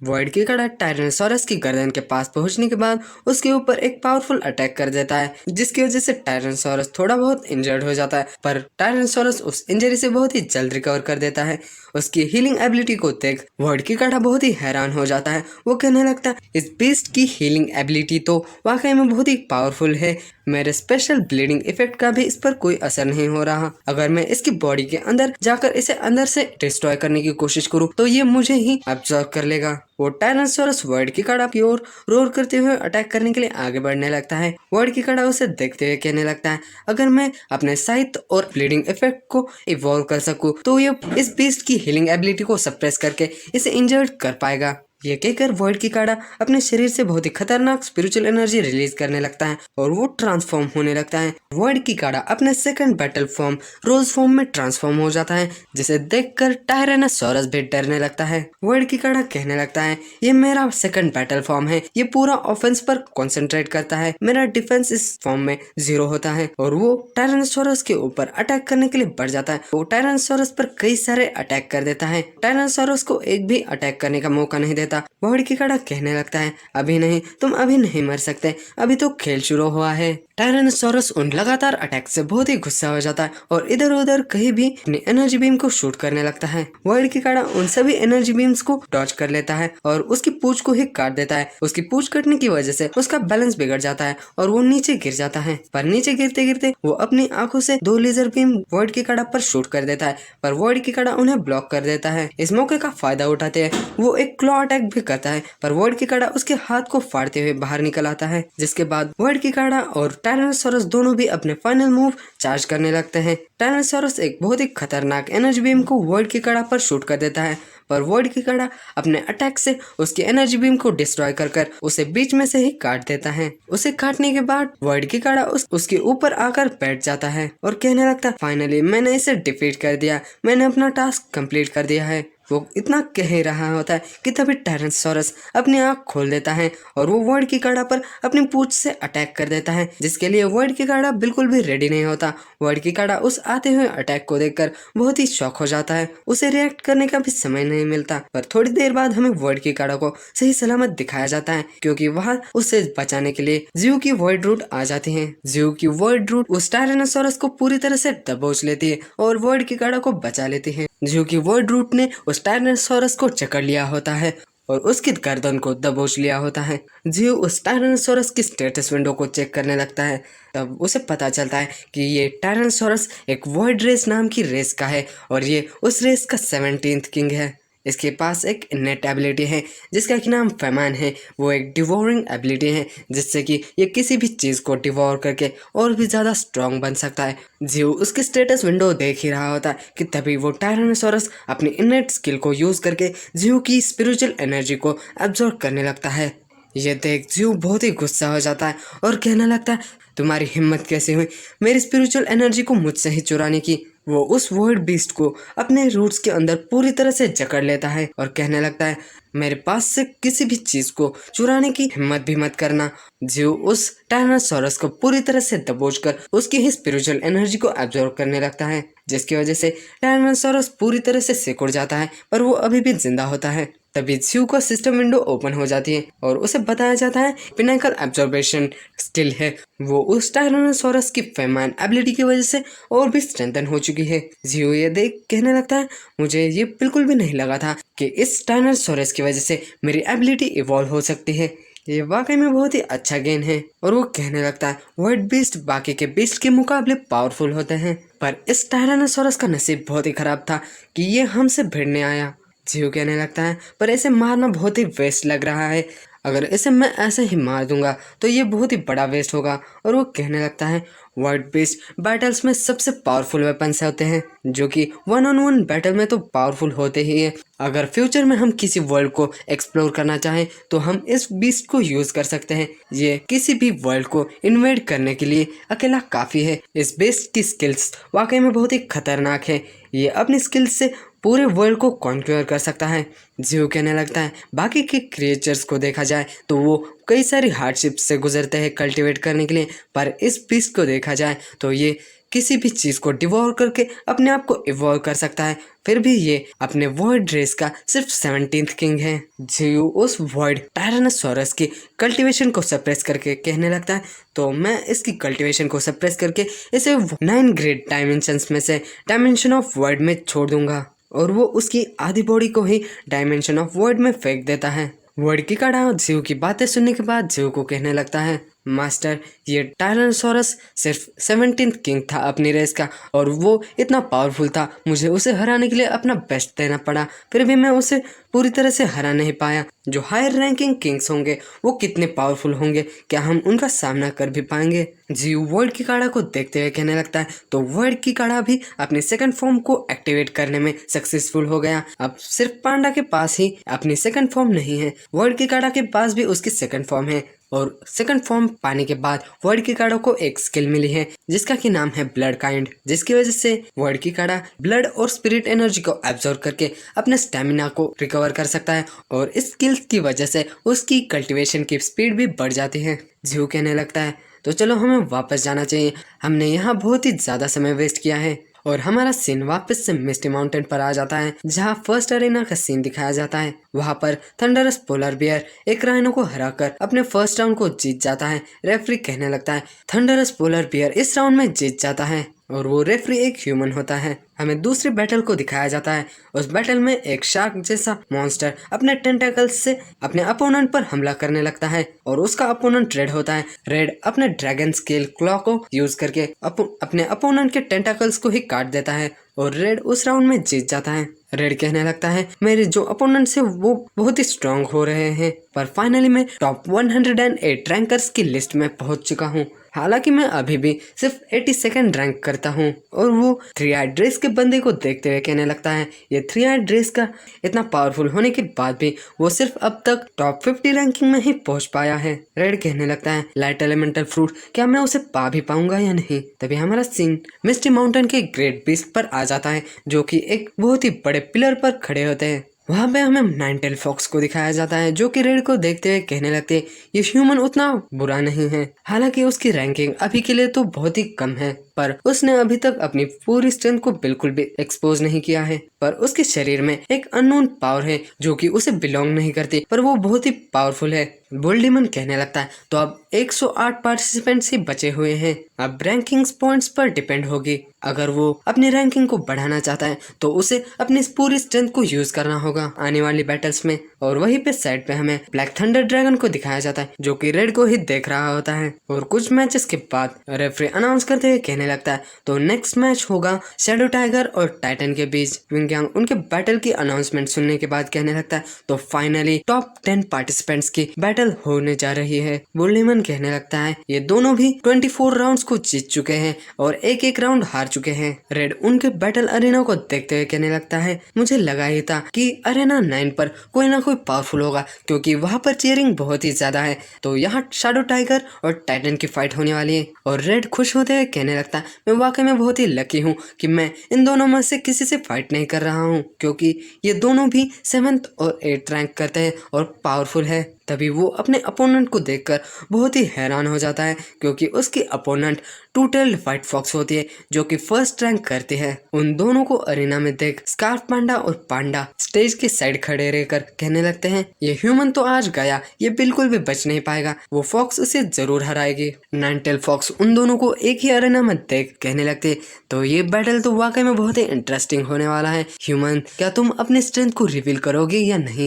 Void की कड़ा Tyrannosaurus की गर्दन के पास पहुंचने के बाद उसके ऊपर एक पावरफुल अटैक कर देता है, जिसकी वजह से टायरानोसॉरस थोड़ा बहुत इंजर्ड हो जाता है। पर टायरानोसॉरस उस इंजरी से बहुत ही जल्द रिकवर कर देता है। उसकी हीलिंग एबिलिटी को देख वॉइड की कड़ा बहुत ही हैरान हो जाता है। वो कहने लगता है, इस बीस्ट की हीलिंग एबिलिटी तो वाकई में बहुत ही पावरफुल है। मेरे स्पेशल ब्लीडिंग इफेक्ट का भी इस पर कोई असर नहीं हो रहा। अगर मैं इसकी बॉडी के अंदर जाकर इसे अंदर से डिस्ट्रॉय करने की कोशिश करूं तो ये मुझे ही अब्सॉर्ब कर लेगा। वो टायरानोसॉरस वर्ड की कड़ा की ओर रोर करते हुए अटैक करने के लिए आगे बढ़ने लगता है। वर्ड की कड़ा उसे देखते हुए कहने लगता है, अगर मैं अपने साइट और ब्लीडिंग इफेक्ट को इवॉल्व कर सकूं तो ये इस बीस्ट की हीलिंग एबिलिटी को सप्रेस करके इसे इंजर्ड कर पाएगा। ये कहकर वॉइड की काड़ा अपने शरीर से बहुत ही खतरनाक स्पिरिचुअल एनर्जी रिलीज करने लगता है और वो ट्रांसफॉर्म होने लगता है। वॉइड की काड़ा अपने सेकंड बैटल फॉर्म रोज फॉर्म में ट्रांसफॉर्म हो जाता है, जिसे देखकर टायरानोसॉरस भी डरने लगता है। वॉइड की काड़ा कहने लगता है, ये मेरा सेकंड बैटल फॉर्म है, ये पूरा ऑफेंस पर कॉन्सेंट्रेट करता है, मेरा डिफेंस इस फॉर्म में 0 होता है। और वो टायरानोसॉरस के ऊपर अटैक करने के लिए बढ़ जाता है। वो टायरानोसॉरस पर कई सारे अटैक कर देता है। टायरानोसॉरस को एक भी अटैक करने का मौका नहीं देता। वॉइड की काड़ा कहने लगता है, अभी नहीं, तुम अभी नहीं मर सकते, अभी तो खेल शुरू हुआ है। टायरानोसॉरस उन लगातार अटैक से बहुत ही गुस्सा हो जाता है और इधर उधर कहीं भी अपनी एनर्जी बीम को शूट करने लगता है। वॉइड की काड़ा उन सभी एनर्जी बीम्स को डॉज कर लेता है और उसकी पूंछ को ही काट देता है। उसकी पूंछ कटने की वजह से उसका बैलेंस बिगड़ जाता है और वो नीचे गिर जाता है। पर नीचे गिरते गिरते वो अपनी आंखों से 2 लेजर बीम वॉइड की काड़ा पर शूट कर देता है, पर वॉइड की काड़ा उन्हें ब्लॉक कर देता है। इस मौके का फायदा उठाते हैं वो एक क्लॉ अटैक भी करता है, पर वॉइड की काड़ा उसके हाथ को फाड़ते हुए बाहर निकल आता है। जिसके बाद वॉइड की काड़ा और टायरानोसॉरस दोनों भी अपने फाइनल मूव चार्ज करने लगते हैं। टायरानोसॉरस एक बहुत ही खतरनाक एनर्जी बीम को वॉइड की काड़ा पर शूट कर देता है, पर वॉइड की काड़ा अपने अटैक से उसकी एनर्जी बीम को डिस्ट्रॉय कर उसे बीच में से ही काट देता है। उसे काटने के बाद वॉइड की काड़ा उसके ऊपर आकर बैठ जाता है और कहने लगता है, फाइनली मैंने इसे डिफीट कर दिया, मैंने अपना टास्क कंप्लीट कर दिया है। वो इतना कह रहा होता है कि तभी टायरानोसॉरस अपनी आंख खोल देता है और वो वॉइड की काड़ा पर अपनी पूंछ से अटैक कर देता है, जिसके लिए वॉइड की काड़ा बिल्कुल भी रेडी नहीं होता। वॉइड की काड़ा उस आते हुए अटैक को देखकर बहुत ही शॉक हो जाता है। उसे रिएक्ट करने का भी समय नहीं मिलता। पर थोड़ी देर बाद हमें वॉइड की काड़ा को सही सलामत दिखाया जाता है, क्योंकि वहां उसे बचाने के लिए ज़्यू की वॉइड रूट आ जाती है। ज़्यू की वॉइड रूट उस टायरानोसॉरस को पूरी तरह से दबोच लेती है और वॉइड की काड़ा को बचा लेती है। ज़्यू की वॉइड रूट ने उस टायरानोसॉरस को जकड़ लिया होता है और उसकी गर्दन को दबोच लिया होता है। ज़्यू उस टायरानोसॉरस की स्टेटस विंडो को चेक करने लगता है। तब उसे पता चलता है कि ये टायरानोसॉरस एक वॉइड रेस नाम की रेस का है और ये उस रेस का 17th किंग है। इसके पास एक इनेट एबिलिटी है जिसका कि नाम फेमान है। वो एक डिवोरिंग एबिलिटी है जिससे कि ये किसी भी चीज़ को डिवोर करके और भी ज़्यादा स्ट्रॉन्ग बन सकता है। ज़्यू उसकी स्टेटस विंडो देख ही रहा होता है कि तभी वो टायरानोसॉरस अपनी इनेट स्किल को यूज़ करके ज़्यू की स्पिरिचुअल एनर्जी को एब्जॉर्ब करने लगता है। ये देख ज़्यू बहुत ही गुस्सा हो जाता है और कहने लगता है, तुम्हारी हिम्मत कैसे हुई मेरी स्पिरिचुअल एनर्जी को मुझसे ही चुराने की। वो उस वर्ड बीस्ट को अपने रूट्स के अंदर पूरी तरह से जकड़ लेता है और कहने लगता है, मेरे पास से किसी भी चीज़ को चुराने की हिम्मत भी मत करना। ज़्यू उस टायरानोसॉरस को पूरी तरह से दबोचकर उसकी ही स्पिरिचुअल एनर्जी को एब्जॉर्ब करने लगता है, जिसकी वजह से टायरानोसॉरस पूरी तरह से सिकुड़ जाता है, पर वो अभी भी जिंदा होता है। तभी ज़्यू का सिस्टम विंडो ओपन हो जाती है और उसे बताया जाता है पिनाकल एब्जॉर्बेशन स्किल है। वो उस टायरानोसॉरस की फेमान एबिलिटी की वजह से और भी स्ट्रेंथन हो चुकी है। ज़्यू ये देख कहने लगता है, मुझे ये बिल्कुल भी नहीं लगा था कि इस टायरानोसॉरस की वजह से मेरी एबिलिटी इवॉल्व हो सकती है। ये वाकई में बहुत ही अच्छा गेन है। और वो कहने लगता है, वर्ड बीस्ट बाकी के बीस्ट के मुकाबले पावरफुल होते हैं, पर इस टायरानोसॉरस का नसीब बहुत ही खराब था कि ये हमसे भिड़ने आया। ज़्यू कहने लगता है, पर इसे मारना बहुत ही वेस्ट लग रहा है, अगर इसे मैं ऐसे ही मार दूंगा तो ये बहुत ही बड़ा वेस्ट होगा। और वो कहने लगता है, वर्ड बेस्ड बैटल्स में सबसे पावरफुल वेपन्स होते हैं जो कि 1-on-1 बैटल में तो पावरफुल होते ही हैं। अगर फ्यूचर में हम किसी वर्ल्ड को एक्सप्लोर करना चाहें तो हम इस बीस्ट को यूज़ कर सकते हैं। ये किसी भी वर्ल्ड को इन्वेड करने के लिए अकेला काफ़ी है। इस बेस्ट की स्किल्स वाकई में बहुत ही खतरनाक है। ये अपनी स्किल्स से पूरे वर्ल्ड को कॉन्क्यूर कर सकता है। ज़्यू कहने लगता है, बाकी के क्रिएचर्स को देखा जाए तो वो कई सारी हार्डशिप से गुजरते हैं कल्टीवेट करने के लिए, पर इस बीस्ट को देखा जाए तो ये किसी भी चीज को डिवोर करके अपने आप को इवॉल्व कर सकता है, फिर भी ये अपने वॉइड रेस का सिर्फ 17th किंग है। जियो उस वॉइड टायरानोसॉरस की कल्टीवेशन को सप्रेस करके कहने लगता है, तो मैं इसकी कल्टीवेशन को सप्रेस करके इसे 9 ग्रेट डायमेंशंस में से डायमेंशन ऑफ वॉइड में छोड़ दूंगा, और वो उसकी आधी बॉडी को ही डायमेंशन ऑफ वॉइड में फेंक देता है। वर्ड की कड़ा जियो की बातें सुनने के बाद जियो को कहने लगता है, मास्टर, ये टायरानोसॉरस सिर्फ 17th किंग था अपनी रेस का, और वो इतना पावरफुल था, मुझे उसे हराने के लिए अपना बेस्ट देना पड़ा, फिर भी मैं उसे पूरी तरह से हरा नहीं पाया। जो हायर रैंकिंग किंग्स होंगे वो कितने पावरफुल होंगे, क्या हम उनका सामना कर भी पाएंगे? जियो वर्ड की काड़ा को देखते हुए कहने लगता है, तो वर्ड की काड़ा भी अपनी सेकंड फॉर्म को एक्टिवेट करने में सक्सेसफुल हो गया। अब सिर्फ पांडा के पास ही अपनी सेकंड फॉर्म नहीं है, वर्ड की काड़ा के पास भी उसकी सेकंड फॉर्म है, और सेकंड फॉर्म पाने के बाद वर्ड की काड़ा को एक स्किल मिली है जिसका की नाम है ब्लड काइंड, जिसकी वजह से वर्ड की काड़ा ब्लड और स्पिरिट एनर्जी को एब्जॉर्ब करके अपने स्टेमिना को रिकवर कर सकता है, और इस स्किल्स की वजह से उसकी कल्टीवेशन की स्पीड भी बढ़ जाती है। जियो कहने लगता है, तो चलो हमें वापस जाना चाहिए, हमने यहाँ बहुत ही ज्यादा समय वेस्ट किया है। और हमारा सीन वापस से मिस्टी माउंटेन पर आ जाता है, जहाँ फर्स्ट अरेना का सीन दिखाया जाता है। वहाँ पर थंडरस पोलर बियर एक राइनो को हराकर अपने फर्स्ट राउंड को जीत जाता है। रेफरी कहने लगता है, थंडरस पोलर बियर इस राउंड में जीत जाता है, और वो रेफरी एक ह्यूमन होता है। हमें दूसरी बैटल को दिखाया जाता है। उस बैटल में एक शार्क जैसा मॉन्स्टर अपने टेंटाकल्स से अपने अपोनेंट पर हमला करने लगता है, और उसका अपोनेंट रेड होता है। रेड अपने ड्रैगन स्केल क्लॉ को यूज करके अपने अपोनेंट के टेंटाकल्स को ही काट देता है, और रेड उस राउंड में जीत जाता है। रेड कहने लगता है, मेरे जो अपोनेंट्स है वो बहुत ही स्ट्रांग हो रहे हैं, पर फाइनली मैं टॉप 108 रैंकर्स की लिस्ट में पहुंच चुका हूं। हालांकि मैं अभी भी सिर्फ 82nd रैंक करता हूं। और वो 3-eyed रेस के बंदे को देखते हुए कहने लगता है, ये 3-eyed रेस का इतना पावरफुल होने के बाद भी वो सिर्फ अब तक टॉप 50 रैंकिंग में ही पहुंच पाया है। रेड कहने लगता है, लाइट एलिमेंटल फ्रूट, क्या मैं उसे पा भी पाऊंगा या नहीं? तभी हमारा सीन मिस्टी माउंटेन के ग्रेट बीस्ट पर आ जाता है, जो कि एक बहुत ही बड़े पिलर पर खड़े होते हैं। वहाँ पे हमें नाइनटेल फॉक्स को दिखाया जाता है, जो कि रेड को देखते हुए कहने लगते हैं, ये ह्यूमन उतना बुरा नहीं है। हालांकि उसकी रैंकिंग अभी के लिए तो बहुत ही कम है, पर उसने अभी तक अपनी पूरी स्ट्रेंथ को बिल्कुल भी एक्सपोज नहीं किया है। पर उसके शरीर में एक अननोन पावर है जो कि उसे बिलोंग नहीं करती, पर वो बहुत ही पावरफुल है। बुलडीमन कहने लगता है, तो अब 108 पार्टिसिपेंट्स ही बचे हुए हैं, अब रैंकिंग्स पॉइंट्स पर डिपेंड होगी। अगर वो अपनी रैंकिंग को बढ़ाना चाहता है तो उसे अपनी पूरी स्ट्रेंथ को यूज करना होगा आने वाली बैटल्स में। और वहीं पे साइड पे हमें ब्लैक थंडर ड्रैगन को दिखाया जाता है, जो कि रेड को ही देख रहा होता है। और कुछ मैचेस के बाद रेफरी अनाउंस करते हुए कहने लगता है, तो नेक्स्ट मैच होगा शैडो टाइगर और टाइटन के बीच। विंगयांग उनके बैटल की अनाउंसमेंट सुनने के बाद कहने लगता है, तो फाइनली टॉप 10 पार्टिसिपेंट्स की बैटल होने जा रही है। बुलडीमन कहने लगता है, ये दोनों भी 24 राउंड्स को जीत चुके हैं और एक एक राउंड हार चुके हैं। रेड उनके बैटल अरेना को देखते हुए कहने लगता है, मुझे लगा ही था कि अरेना 9 पर कोई ना कोई पावरफुल होगा, क्योंकि वहाँ पर चीयरिंग बहुत ही ज्यादा है। तो यहाँ शैडो टाइगर और टाइटन की फाइट होने वाली है। और रेड खुश होते हुए कहने लगता है, मैं वाकई में बहुत ही लकी हूँ कि मैं इन दोनों में से किसी से फाइट नहीं कर रहा हूँ, क्योंकि ये दोनों भी 7th और 8th रैंक करते हैं और पावरफुल है। तभी वो अपने अपोनेंट को देखकर बहुत ही हैरान हो जाता है, क्योंकि उसकी opponent two tailed white fox होती है, जो कि फर्स्ट रैंक करती है। उन दोनों को अरेना में देख स्कार्फ पांडा और पांडा स्टेज के साइड खड़े रहकर कहने लगते हैं, ये ह्यूमन तो आज गया, ये बिल्कुल भी बच नहीं पाएगा, वो फॉक्स उसे जरूर हराएगी। नाइनटेल फॉक्स उन दोनों को एक ही अरेना में देख कहने लगते, तो ये बैटल तो वाकई में बहुत ही इंटरेस्टिंग होने वाला है। ह्यूमन, क्या तुम अपनी स्ट्रेंथ को रिवील करोगे या नहीं?